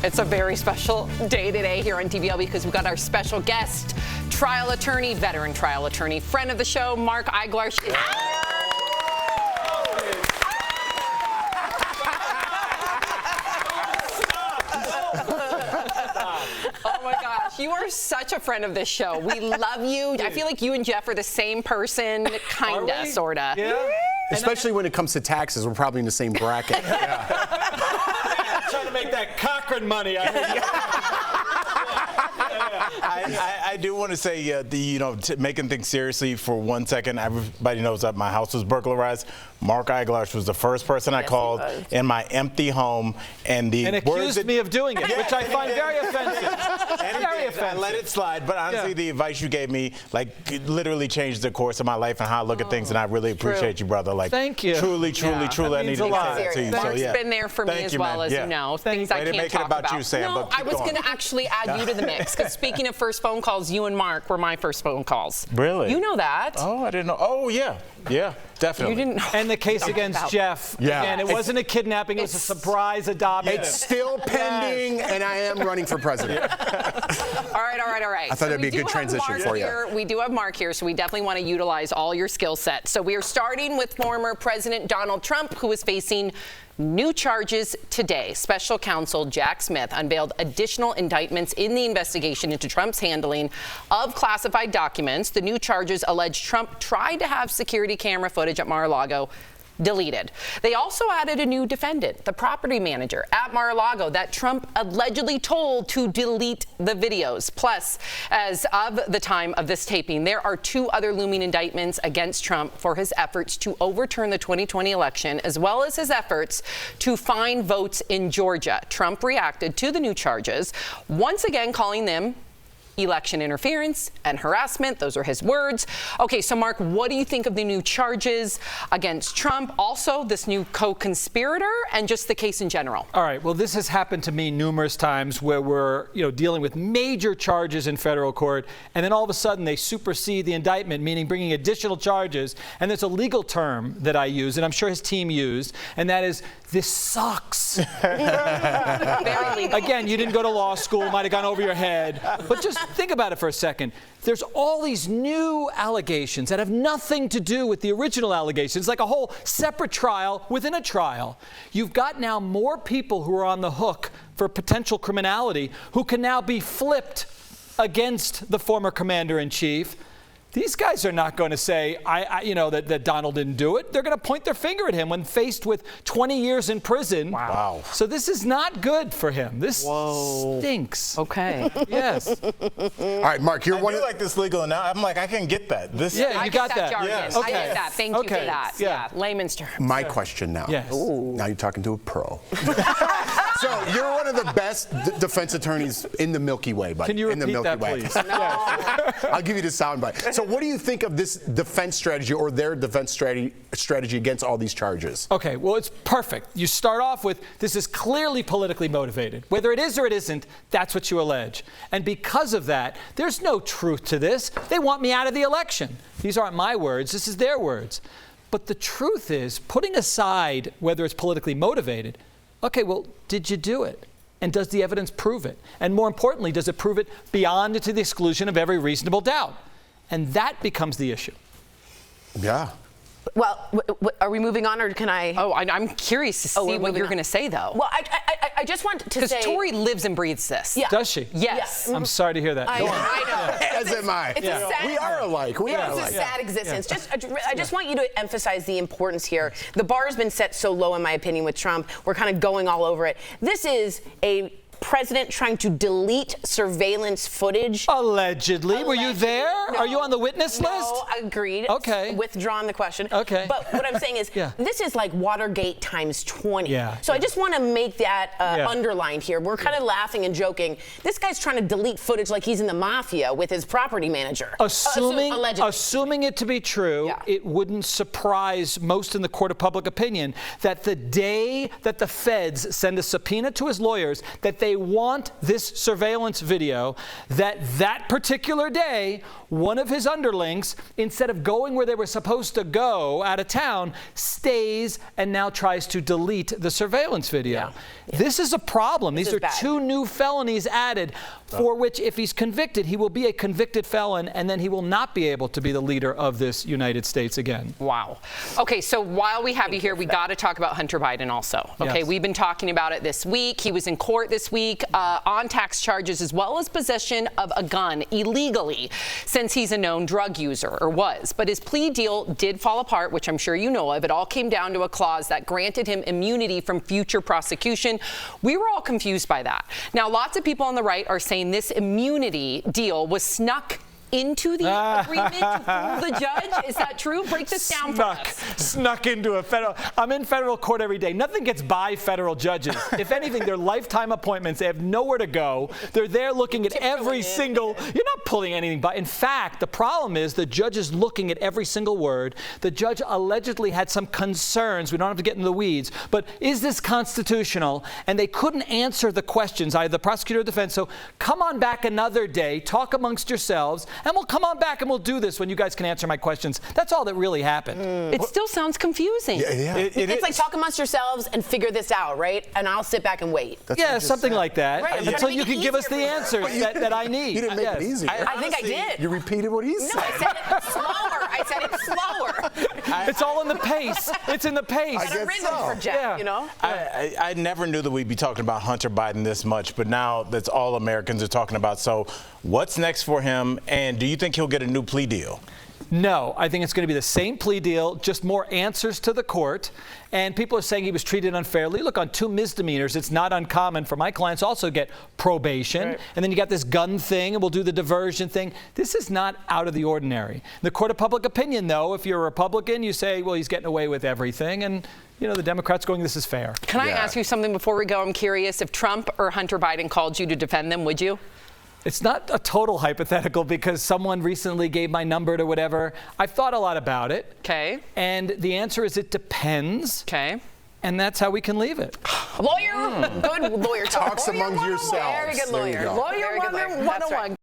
It's a very special day today here on TVL because we've got our special guest, trial attorney, veteran trial attorney, friend of the show, Mark Eiglarsh. Oh my gosh, you are such a friend of this show. We love you. I feel like you and Jeff are the same person, kinda, sorta. Yeah. Especially when it comes to taxes, we're probably in the same bracket. Trying to make that Cochran money. I do want to say, making things seriously for 1 second. Everybody knows that my house was burglarized. Mark Eiglarsh was the first person I called in my empty home, and accused me of doing it, which I find very offensive. Very offensive. I let it slide, but honestly, the advice you gave me, literally changed the course of my life and how I look at things, and I really appreciate you, brother. Thank you. Truly, I need to say that to you. Mark's been there for me as well, as you know. Things I can't talk about. You, Sam, no, I was going to actually add you to the mix, because speaking of first phone calls, you and Mark were my first phone calls. Really? You know that. Oh, I didn't know. Oh, yeah. Yeah, definitely. You didn't know. And the case against Jeff. Yeah. And it wasn't a kidnapping, it was a surprise adoption. It's still pending, and I am running for president. All right. I thought that'd be a good transition for you. We do have Mark here, so we definitely want to utilize all your skill set. So we are starting with former President Donald Trump, who is facing new charges today. Special counsel Jack Smith unveiled additional indictments in the investigation into Trump's handling of classified documents. The new charges allege Trump tried to have security camera footage at Mar-a-Lago deleted. They also added a new defendant, the property manager at Mar-a-Lago that Trump allegedly told to delete the videos. Plus, as of the time of this taping, there are 2 other looming indictments against Trump for his efforts to overturn the 2020 election, as well as his efforts to find votes in Georgia. Trump reacted to the new charges, once again calling them election interference and harassment. Those are his words. Okay, so Mark, what do you think of the new charges against Trump? Also, this new co-conspirator and just the case in general. All right, well, this has happened to me numerous times where we're, dealing with major charges in federal court, and then all of a sudden they supersede the indictment, meaning bringing additional charges. And there's a legal term that I use, and I'm sure his team used, and that is, this sucks. Very legal. Again, you didn't go to law school, might have gone over your head, but just think about it for a second. There's all these new allegations that have nothing to do with the original allegations, like a whole separate trial within a trial. You've got now more people who are on the hook for potential criminality who can now be flipped against the former commander-in-chief. These guys are not going to say, that Donald didn't do it. They're going to point their finger at him when faced with 20 years in prison. Wow. So this is not good for him. This stinks. Okay. Yes. All right, Mark, you're one of like this legal now. I'm like, I can get that. Yeah, you got that. Yes. I get that. Thank you for that. Yeah. Layman's terms. My question now. Yes. Now you're talking to a pro. So you're one of the best defense attorneys in the Milky Way, buddy. Can you repeat that, please? I'll give you the soundbite. So what do you think of this defense strategy or their defense strategy against all these charges? Okay, well, it's perfect. You start off with, this is clearly politically motivated. Whether it is or it isn't, that's what you allege. And because of that, there's no truth to this. They want me out of the election. These aren't my words. This is their words. But the truth is, putting aside whether it's politically motivated, okay, well, did you do it? And does the evidence prove it? And more importantly, does it prove it beyond and to the exclusion of every reasonable doubt? And that becomes the issue. Yeah. Well, are we moving on, or can I? Oh, I'm curious to see what you're going to say, though. Well, I just want to say. Because Tori lives and breathes this. Yeah. Does she? Yes. I'm sorry to hear that. I know. As am I. It's a sad, we are alike. It's a sad existence. I just want you to emphasize the importance here. The bar has been set so low, in my opinion, with Trump. We're kind of going all over it. This is a president trying to delete surveillance footage. Allegedly. Were you there? No. Are you on the witness list? No, agreed. Okay. Withdrawn the question. Okay. But what I'm saying is, this is like Watergate times 20. Yeah. So I just want to make that underlined here. We're kind of laughing and joking. This guy's trying to delete footage like he's in the mafia with his property manager. Assuming it to be true, it wouldn't surprise most in the court of public opinion that the day that the feds send a subpoena to his lawyers, that they want this surveillance video that particular day, one of his underlings, instead of going where they were supposed to go out of town, stays and now tries to delete the surveillance video. Yeah. This is a problem. These are bad. 2 new felonies added for which, if he's convicted, he will be a convicted felon, and then he will not be able to be the leader of this United States again. Wow. Okay, so while we have you here, we got to talk about Hunter Biden also. Okay, Yes. We've been talking about it this week. He was in court this week on tax charges as well as possession of a gun illegally, since he's a known drug user, or was. But his plea deal did fall apart, which I'm sure you know of. It all came down to a clause that granted him immunity from future prosecution. We were all confused by that. Now, lots of people on the right are saying this immunity deal was snuck into the agreement to fool the judge. Is that true? Break this down for us. Snuck into a federal. I'm in federal court every day. Nothing gets by federal judges. If anything, they're lifetime appointments. They have nowhere to go. They're there looking at every single. You're not pulling anything by. In fact, the problem is the judge is looking at every single word. The judge allegedly had some concerns. We don't have to get into the weeds. But is this constitutional? And they couldn't answer the questions, either the prosecutor or defense. So come on back another day. Talk amongst yourselves. And we'll come on back and we'll do this when you guys can answer my questions. That's all that really happened. It still sounds confusing. Yeah. It's like talk amongst yourselves and figure this out, right? And I'll sit back and wait. Yeah, something like that. Right, until you can give us the answers that I need. You didn't make it easy. I think I did. You repeated what he said. No, I said it slower. I said it slower. It's all in the pace. It's in the pace. I And a guess rhythm so. for Jack, you know? I never knew that we'd be talking about Hunter Biden this much, but now that's all Americans are talking about. So what's next for him, and do you think he'll get a new plea deal? No, I think it's going to be the same plea deal, just more answers to the court. And people are saying he was treated unfairly. Look, on 2 misdemeanors, it's not uncommon for my clients also get probation. Right. And then you got this gun thing, and we'll do the diversion thing. This is not out of the ordinary. The court of public opinion, though, if you're a Republican, you say, well, he's getting away with everything. And, you know, the Democrats going, this is fair. Can I ask you something before we go? I'm curious, if Trump or Hunter Biden called you to defend them, would you? It's not a total hypothetical because someone recently gave my number to whatever. I've thought a lot about it. Okay. And the answer is it depends. Okay. And that's how we can leave it. Lawyer, good lawyer talk. Talks amongst yourselves. Very good There you lawyer. go. Lawyer Very good lawyer. 101. That's right.